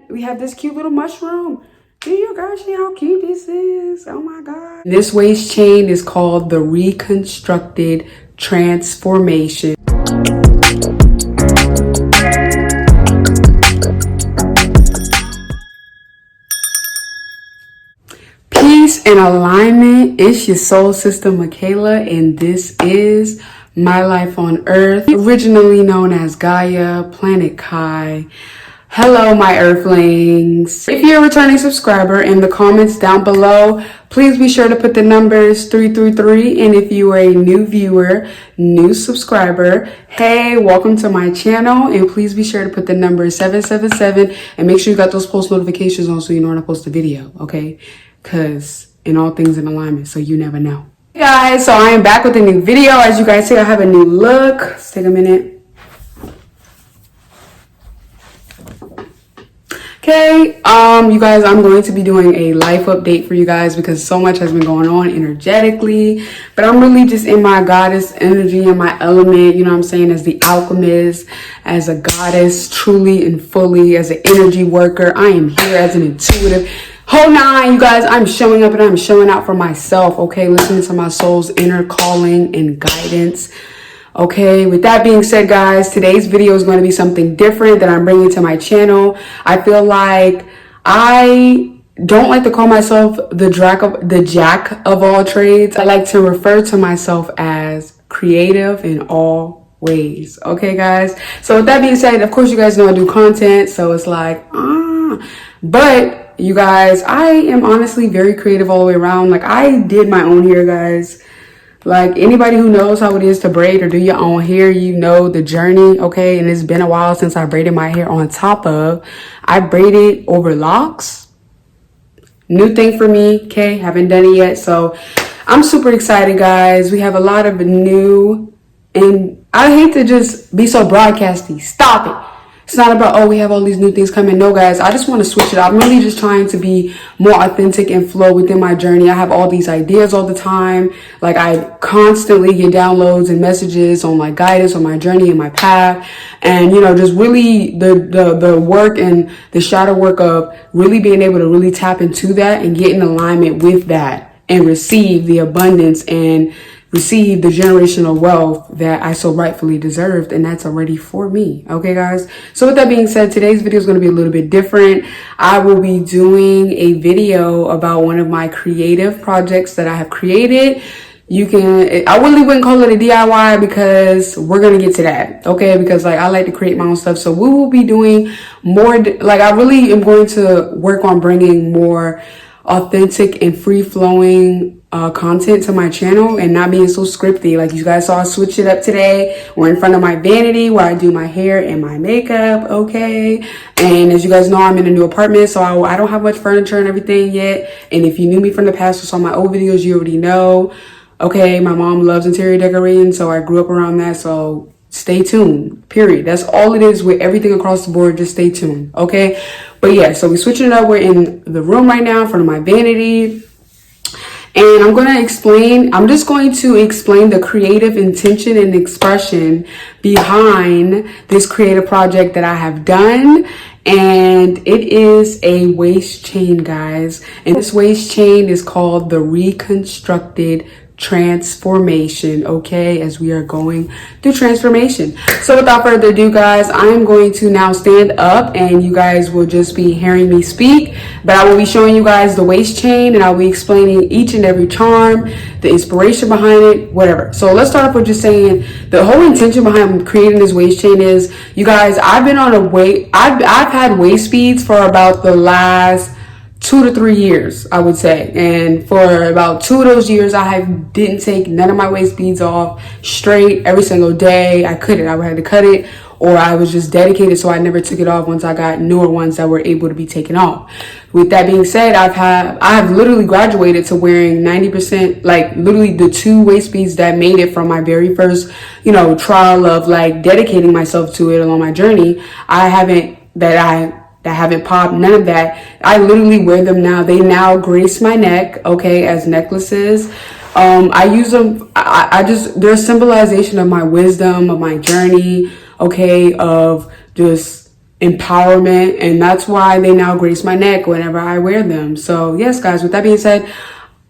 we have this cute little mushroom. Do you guys see how cute this is? Oh my God. This waist chain is called the Reconstructed Transformation. Peace and alignment. It's your soul sister Michaela, and this is My Life on Earth, originally known as Gaia, Planet Kai. Hello, my Earthlings. If you're a returning subscriber, in the comments down below, please be sure to put the numbers 333. And if you are a new viewer, new subscriber, hey, welcome to my channel. And please be sure to put the number 777 and make sure you got those post notifications on so you know when I post a video, okay? Because in all things in alignment, so you never know. Hey guys, so I am back with a new video. As you guys see, I have a new look. Let's take a minute. Okay, you guys, I'm going to be doing a life update for you guys because so much has been going on energetically, but I'm really just in my goddess energy and my element, you know what I'm saying, as the alchemist, as a goddess, truly and fully, as an energy worker. I am here as an intuitive. Whole nine, you guys, I'm showing up and I'm showing out for myself, okay, listening to my soul's inner calling and guidance. Okay, with that being said, guys, today's video is going to be something different that I'm bringing to my channel. I feel like I don't like to call myself the jack of all trades. I like to refer to myself as creative in all ways. Okay, guys. So with that being said, of course, you guys know I do content. So it's like, but you guys, I am honestly very creative all the way around. Like I did my own hair, guys. Like anybody who knows how it is to braid or do your own hair, you know the journey, okay? And it's been a while since I braided my hair on top of. I braided over locks. New thing for me, okay? Haven't done it yet. So I'm super excited, guys. We have a lot of new, and I hate to just be so broadcasty. Stop it. It's not about, oh, we have all these new things coming. No, guys, I just want to switch it up. I'm really just trying to be more authentic and flow within my journey. I have all these ideas all the time. Like I constantly get downloads and messages on like guidance on my journey and my path. And, you know, just really the work and the shadow work of really being able to really tap into that and get in alignment with that and receive the abundance and receive the generational wealth that I so rightfully deserved, and that's already for me. Okay, guys. So with that being said, today's video is going to be a little bit different. I will be doing a video about one of my creative projects that I have created. I really wouldn't call it a DIY because we're going to get to that. Okay. Because like I like to create my own stuff. So we will be doing more, like I really am going to work on bringing more authentic and free-flowing content to my channel and not being so scripty. Like you guys saw, I switch it up today. We're in front of my vanity where I do my hair and my makeup, okay? And as you guys know, I'm in a new apartment, so I don't have much furniture and everything yet. And if you knew me from the past or saw my old videos, you already know, okay, my mom loves interior decorating, so I grew up around that, so stay tuned, period. That's all it is with everything across the board. Just stay tuned, okay? But yeah, so we're switching it up. We're in the room right now in front of my vanity. And I'm just going to explain the creative intention and expression behind this creative project that I have done. And it is a waist chain, guys. And this waist chain is called the Reconstructed Transformation, okay, as we are going through transformation. So without further ado, guys, I'm going to now stand up and you guys will just be hearing me speak, but I will be showing you guys the waist chain and I'll be explaining each and every charm, the inspiration behind it, whatever. So let's start off with just saying the whole intention behind creating this waist chain is, you guys, I've been on I've had waist beads for about the last 2 to 3 years, I would say. And for about 2 of those years, didn't take none of my waist beads off straight every single day. I had to cut it, or I was just dedicated, so I never took it off once I got newer ones that were able to be taken off. With that being said, I have literally graduated to wearing 90%, like literally the 2 waist beads that made it from my very first, you know, trial of like dedicating myself to it along my journey. I haven't popped, none of that. I literally wear them now. They now grace my neck, okay, as necklaces. I use them, they're a symbolization of my wisdom, of my journey, okay, of just empowerment, and that's why they now grace my neck whenever I wear them. So yes, guys, with that being said,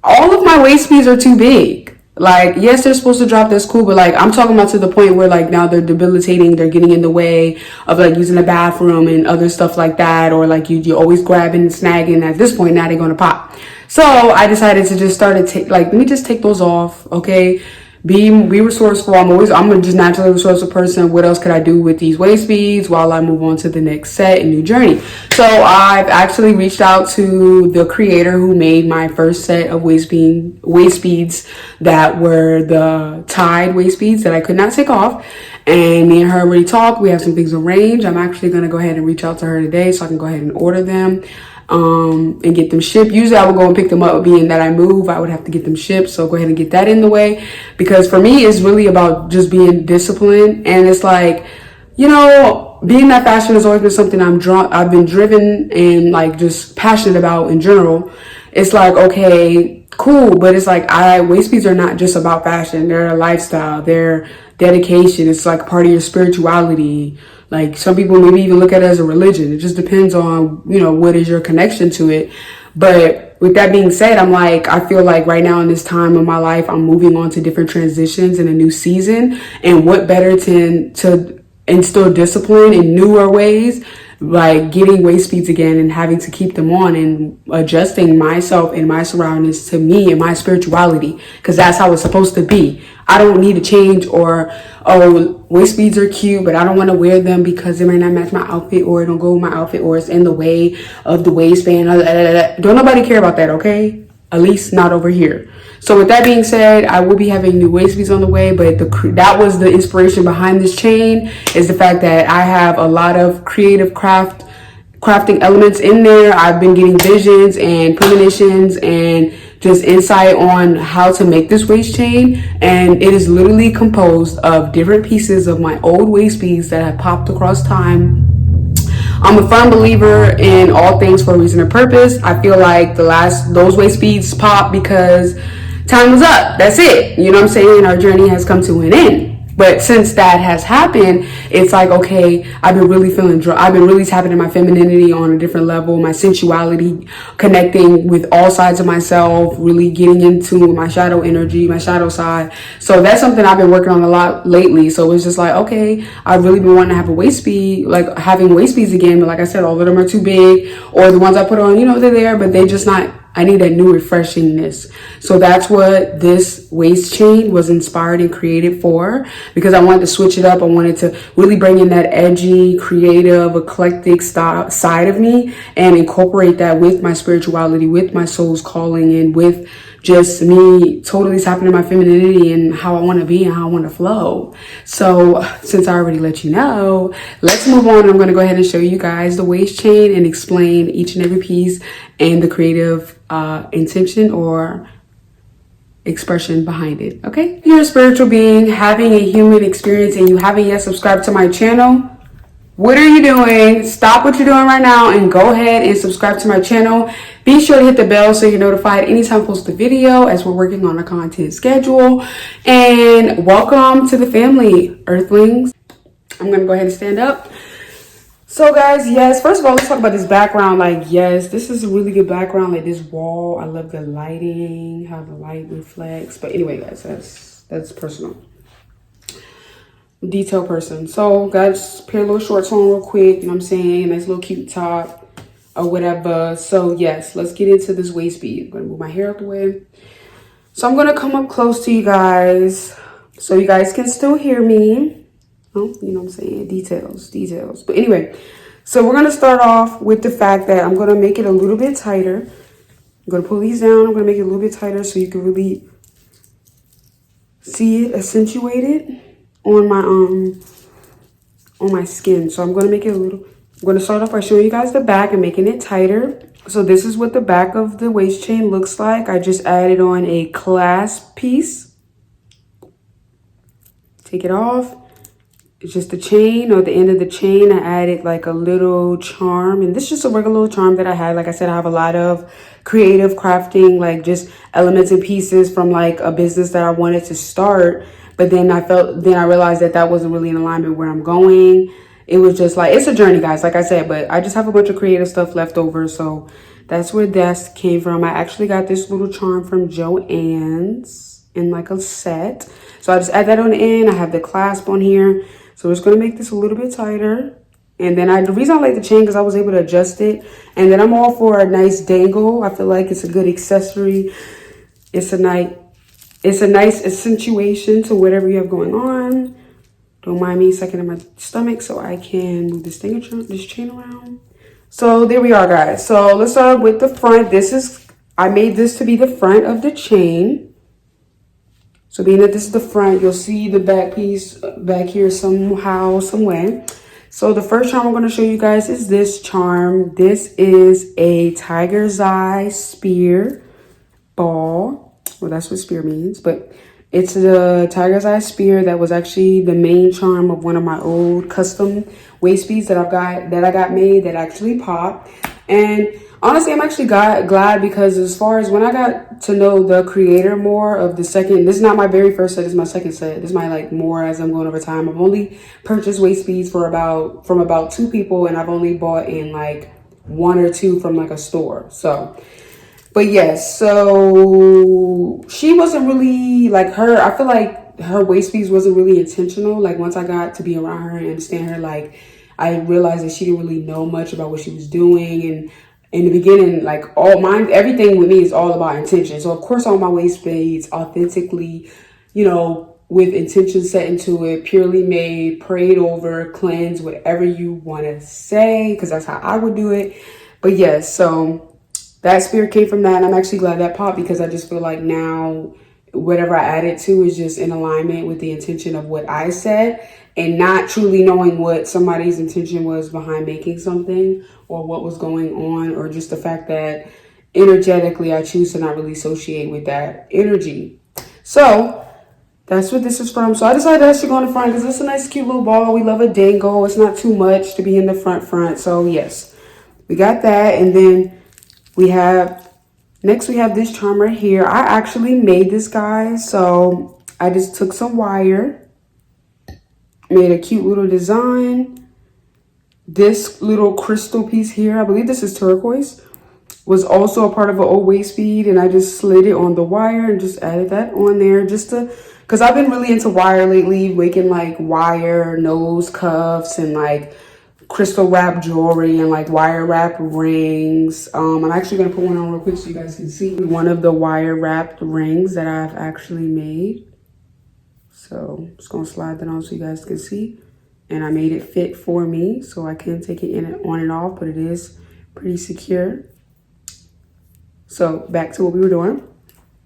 all of my waist beads are too big. Like, yes, they're supposed to drop, that's cool, but like, I'm talking about to the point where like now they're debilitating, they're getting in the way of like using the bathroom and other stuff like that, or like you're always grabbing and snagging. At this point, now they're gonna pop. So I decided to just start let me just take those off, okay? Be resourceful. I'm a just naturally resourceful person. What else could I do with these waist beads while I move on to the next set and new journey? So I've actually reached out to the creator who made my first set of waist beads that were the tied waist beads that I could not take off. And me and her already talked. We have some things arranged. I'm actually going to go ahead and reach out to her today so I can go ahead and order them and get them shipped. Usually I would go and pick them up, being that I move, I would have to get them shipped. So go ahead and get that in the way, because for me, it's really about just being disciplined. And it's like, you know, being that fashion has always been something I've been driven and like just passionate about in general. It's like, okay, cool. But it's like, waist beads are not just about fashion. They're a lifestyle. They're dedication. It's like part of your spirituality. Like, some people maybe even look at it as a religion. It just depends on, you know, what is your connection to it. But with that being said, I'm like, I feel like right now in this time of my life, I'm moving on to different transitions in a new season. And what better to instill discipline in newer ways, like getting waist beads again and having to keep them on and adjusting myself and my surroundings to me and my spirituality, because that's how it's supposed to be. I don't need to change, or, oh, waist beads are cute, but I don't want to wear them because it might not match my outfit, or it don't go with my outfit, or it's in the way of the waistband. Don't nobody care about that, okay? At least not over here. So with that being said, I will be having new waist beads on the way, but that was the inspiration behind this chain, is the fact that I have a lot of creative crafting elements in there. I've been getting visions and premonitions and just insight on how to make this waist chain, and it is literally composed of different pieces of my old waist beads that have popped across time. I'm a firm believer in all things for a reason or purpose. I feel like those waist beads popped because time was up. That's it. You know what I'm saying? Our journey has come to an end. But since that has happened, it's like, okay, I've been really tapping in my femininity on a different level, my sensuality, connecting with all sides of myself, really getting into my shadow energy, my shadow side. So that's something I've been working on a lot lately. So it's just like, okay, I've really been wanting to have a waist bead, like having waist beads again. But like I said, all of them are too big, or the ones I put on, you know, they're there, but they just not, I need that new refreshingness. So that's what this waist chain was inspired and created for, because I wanted to switch it up. I wanted to really bring in that edgy, creative, eclectic side of me and incorporate that with my spirituality, with my soul's calling, and with just me totally tapping into my femininity and how I want to be and how I want to flow. So since I already let you know, let's move on. I'm going to go ahead and show you guys the waist chain and explain each and every piece and the creative intention or expression behind it. Okay, if you're a spiritual being having a human experience and you haven't yet subscribed to my channel, what are you doing? Stop what you're doing right now and go ahead and subscribe to my channel. Be sure to hit the bell so you're notified anytime I post a video, as we're working on a content schedule. And welcome to the family, Earthlings. I'm gonna go ahead and stand up. So guys, yes, first of all, let's talk about this background. Like, yes, this is a really good background. Like this wall, I love the lighting, how the light reflects. But anyway, guys, that's personal. Detail person. So guys, pair of little shorts on real quick, you know what I'm saying? Nice little cute top or whatever. So yes, let's get into this waist bead. I'm gonna move my hair out the way. So I'm gonna come up close to you guys so you guys can still hear me. Oh, you know what I'm saying? Details. But anyway, so we're gonna start off with the fact that I'm gonna make it a little bit tighter. I'm gonna pull these down. I'm gonna make it a little bit tighter so you can really see it accentuated on my skin. So I'm going to make it I'm going to start off by showing you guys the back and making it tighter. So this is what the back of the waist chain looks like. I just added on a clasp piece. Take it off. It's just the chain, or the end of the chain. I added like a little charm, and this is just a regular little charm that I had. Like I said, I have a lot of creative crafting, like just elements and pieces from like a business that I wanted to start. But then I realized that wasn't really in alignment where I'm going. it was just like, it's a journey, guys, like I said, but I just have a bunch of creative stuff left over. So that's where that came from. I actually got this little charm from Joann's in like a set. So I just add that on the end. I have the clasp on here. So we're just going to make this a little bit tighter. And then the reason I like the chain because I was able to adjust it. And then I'm all for a nice dangle. I feel like it's a good accessory. It's a nice accentuation to whatever you have going on. Don't mind me sucking in my stomach so I can move this chain around. So there we are, guys. So let's start with the front. I made this to be the front of the chain. So being that this is the front, you'll see the back piece back here somehow, some way. So the first charm I'm going to show you guys is this charm. This is a tiger's eye spear ball. Well, that's what spear means, but it's the tiger's eye spear that was actually the main charm of one of my old custom waist beads that I got made that actually popped. And honestly, I'm actually glad because as far as when I got to know the creator more of the second, this is not my very first set, this is my second set. This is my like more as I'm going over time. I've only purchased waist beads from about 2 people, and I've only bought in like 1 or 2 from like a store. So, but yes, so she wasn't really like her. I feel like her waist beads wasn't really intentional. Like once I got to be around her and understand her, like I realized that she didn't really know much about what she was doing. And in the beginning, like everything with me is all about intention. So of course, all my waist beads authentically, with intention set into it, purely made, prayed over, cleansed, whatever you want to say, because that's how I would do it. But yes, so that spirit came from that, and I'm actually glad that popped because I just feel like now whatever I added to is just in alignment with the intention of what I said, and not truly knowing what somebody's intention was behind making something or what was going on, or just the fact that energetically I choose to not really associate with that energy. So that's what this is from. So I decided that should go in the front because it's a nice cute little ball. We love a dangle. It's not too much to be in the front. So yes, we got that. And then next we have this charm right here. I actually made this, guys. So I just took some wire, made a cute little design. This little crystal piece here, I believe this is turquoise, was also a part of an old waist bead, and I just slid it on the wire and just added that on there because I've been really into wire lately, making like wire nose cuffs and like crystal wrap jewelry and like wire wrap rings. I'm actually going to put one on real quick so you guys can see one of the wire wrapped rings that I've actually made. So I'm just going to slide that on so you guys can see. And I made it fit for me so I can take it on and off, but it is pretty secure. So back to what we were doing.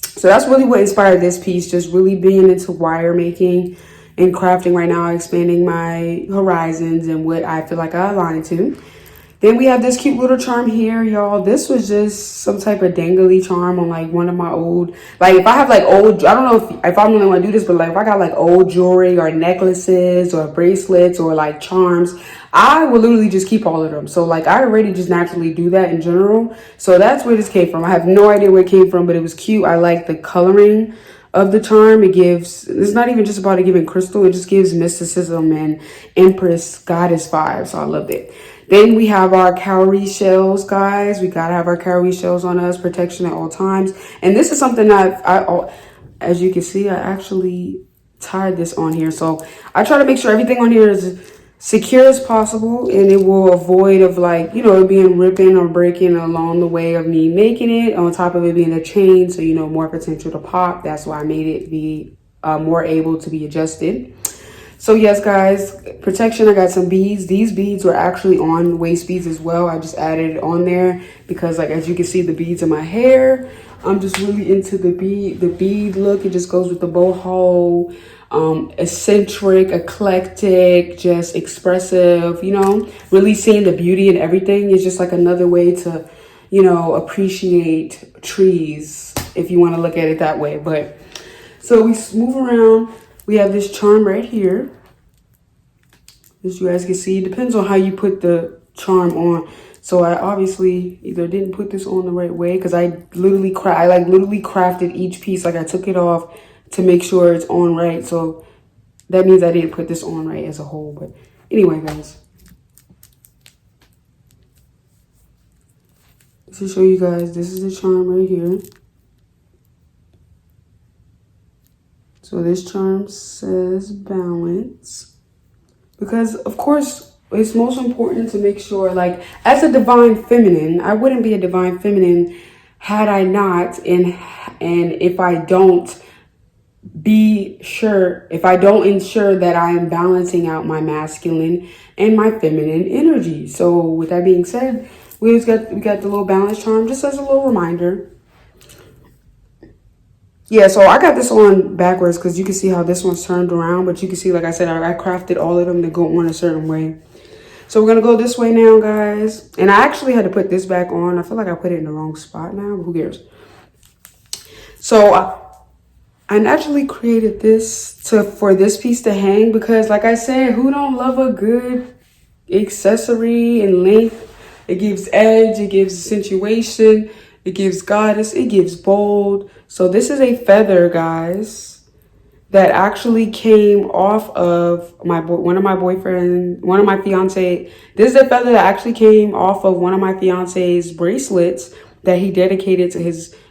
So that's really what inspired this piece, just really being into wire making and crafting right now, expanding my horizons and what I feel like I align to. Then we have this cute little charm here, y'all. This was just some type of dangly charm on like one of my old, like if I have like old, I don't know if I really want to do this, but like if I got like old jewelry or necklaces or bracelets or like charms, I will literally just keep all of them. So like I already just naturally do that in general. So that's where this came from. I have no idea where it came from, but it was cute. I like the coloring of the charm. It's not even just about it giving crystal, it just gives mysticism and empress goddess vibes. So I loved it. Then we have our cowrie shells, guys. We gotta have our cowrie shells on us, protection at all times. And this is something that as you can see, I actually tied this on here. So I try to make sure everything on here is secure as possible, and it will avoid of like, it being ripping or breaking along the way of me making it, on top of it being a chain, so more potential to pop. That's why I made it be more able to be adjusted. So yes, guys, protection. I got some beads. These beads were actually on waist beads as well. I just added it on there because, like, as you can see, the beads in my hair. I'm just really into the bead look. It just goes with the boho, eccentric, eclectic, just expressive. Really seeing the beauty in everything is just like another way to, appreciate trees, if you want to look at it that way. But so we move around. We have this charm right here. As you guys can see, it depends on how you put the charm on. So I obviously either didn't put this on the right way because I literally crafted each piece. Like I took it off to make sure it's on right. So that means I didn't put this on right as a whole. But anyway, guys, To show you guys, this is the charm right here. So this charm says balance. Because, of course, it's most important to make sure, like, as a divine feminine, I wouldn't be a divine feminine had I not, and if I don't ensure that I am balancing out my masculine and my feminine energy. So with that being said, we got the little balance charm just as a little reminder. Yeah, so I got this on backwards because you can see how this one's turned around, but you can see, like I said, I crafted all of them to go on a certain way. So we're gonna go this way now, guys. And I actually had to put this back on. I feel like I put it in the wrong spot now, but who cares? So I naturally created this for this piece to hang because, like I said, who don't love a good accessory and length? It gives edge, it gives accentuation, it gives goddess, it gives bold. So this is a feather, guys, that actually came off of one of my fiance. This is a feather that actually came off of one of my fiance's bracelets that he dedicated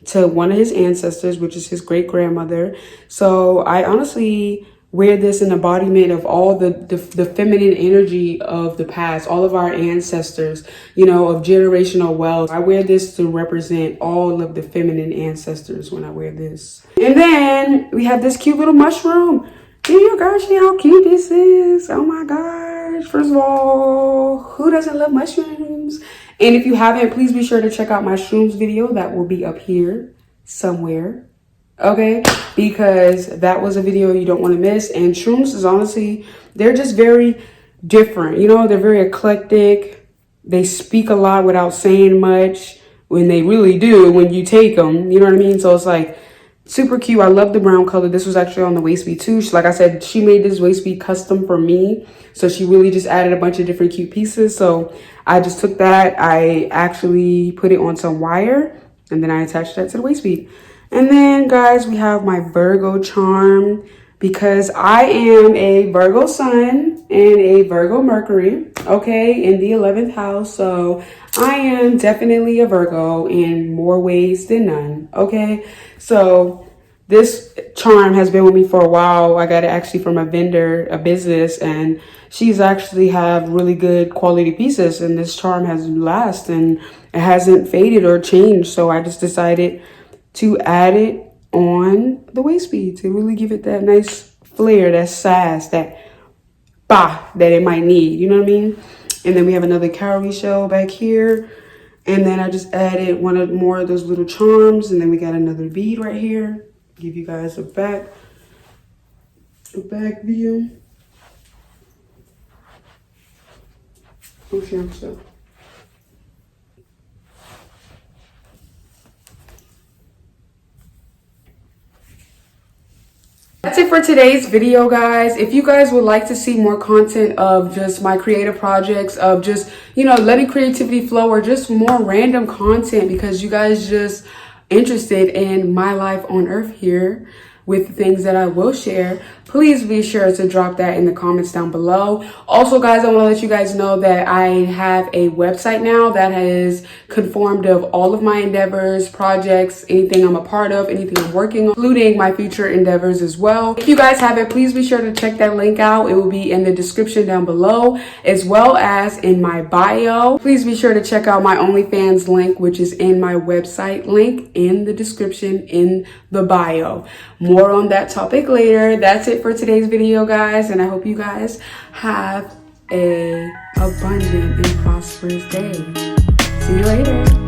to one of his ancestors, which is his great grandmother. So I honestly wear this in embodiment of all the feminine energy of the past, all of our ancestors, you know, of generational wealth. I wear this to represent all of the feminine ancestors when I wear this. And then we have this cute little mushroom. Do you guys see how cute this is? Oh my gosh. First of all, who doesn't love mushrooms? And if you haven't, please be sure to check out my shrooms video. That will be up here somewhere. Okay, because that was a video you don't want to miss. And shrooms is honestly, they're just very different. You know, they're very eclectic. They speak a lot without saying much when they really do when you take them. You know what I mean? So it's like super cute. I love the brown color. This was actually on the waist bead too. Like I said, she made this waist bead custom for me. So she really just added a bunch of different cute pieces. So I just took that. I actually put it on some wire and then I attached that to the waist bead. And then, guys, we have my Virgo charm because I am a Virgo sun and a Virgo Mercury, okay, in the 11th house. So I am definitely a Virgo in more ways than none, okay? So this charm has been with me for a while. I got it actually from a vendor, a business, and she's actually have really good quality pieces. And this charm has lasted and it hasn't faded or changed. So I just decided to add it on the waist bead to really give it that nice flair, that sass, that bah that it might need, you know what I mean? And then we have another cowrie shell back here. And then I just added more of those little charms. And then we got another bead right here. Give you guys a back view. Oh, shit, so. That's it for today's video, guys. If you guys would like to see more content of just my creative projects, of just, you know, letting creativity flow, or just more random content because you guys just interested in my life on earth here with the things that I will share, please be sure to drop that in the comments down below. Also, guys, I want to let you guys know that I have a website now that is conformed of all of my endeavors, projects, anything I'm a part of, anything I'm working on, including my future endeavors as well. If you guys haven't, please be sure to check that link out. It will be in the description down below, as well as in my bio. Please be sure to check out my OnlyFans link, which is in my website link in the description in the bio. More on that topic later. That's it for today's video, guys, and I hope you guys have a abundant and prosperous day. See you later.